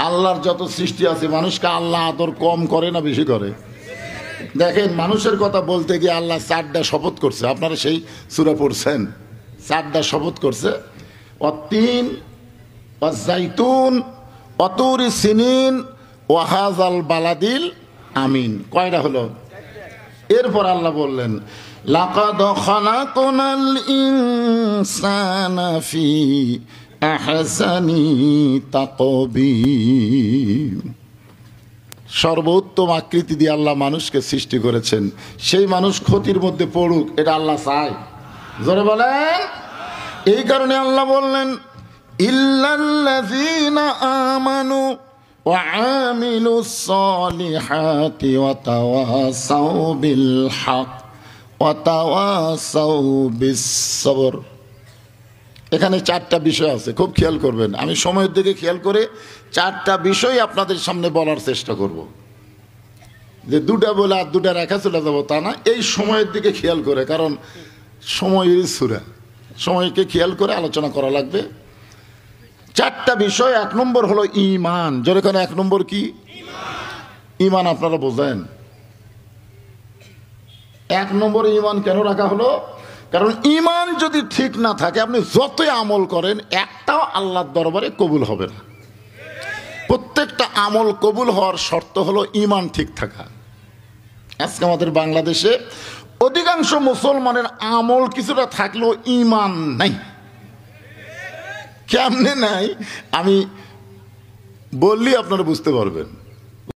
আল্লাহর যত সৃষ্টি আছে মানুষকে আল্লাহ আদর কম করে না বেশি করে? দেখেন, মানুষের কথা বলতে গিয়ে আল্লাহ 4টা শপথ করছে। আপনারা সেই সূরা পড়ছেন, 4টা শপথ করছে। অতীন, অজাইতুন, অতুরি সিনিন, ওয়াহাজাল বালাদিল আমিন। কয়টা হলো? এরপর আল্লাহ বললেন, লাকাদ খালাকনাল ইনসানা ফি আহসানি তাকবীম। সর্বোত্তম আকৃতি দিয়ে আল্লাহ মানুষকে সৃষ্টি করেছেন। সেই মানুষ ক্ষতির মধ্যে পড়ুক, এটা আল্লাহ চায়? জোরে বলেন। এই কারণে আল্লাহ বললেন, ইল্লাল্লাযীনা আমানু ওয়া আমিলুস সলিহাতি ওয়া তাওয়াসাউ বিল হক ওয়া তাওয়াসাউ বিস সবর। এখানে 4টা বিষয় আছে, খুব খেয়াল করবেন। আমি সময়ের দিকে খেয়াল করে 4টা বিষয় আপনাদের সামনে বলার চেষ্টা করব। যে 2টা বলে আর 2টা রেখা চলে যাবো তা না, এই সময়ের দিকে খেয়াল করে, কারণ সময়ের সূরা, সময়কে খেয়াল করে আলোচনা করা লাগবে। 4টা বিষয়। 1 নম্বর হলো ঈমান। জোরে করে 1 নম্বর কি? ঈমান। আপনারা বোঝেন 1 নম্বর ঈমান কেন রাখা হলো? কারণ ঈমান যদি ঠিক না থাকে, আপনি যতই আমল করেন একটাও আল্লাহর দরবারে কবুল হবে না। প্রত্যেকটা আমল কবুল হওয়ার শর্ত হলো ঈমান ঠিক থাকা। আজকে আমাদের বাংলাদেশে অধিকাংশ মুসলমানের আমল কিছুটা থাকলেও ঈমান নাই। কেমনে নাই আমি বললি আপনারা বুঝতে পারবেন।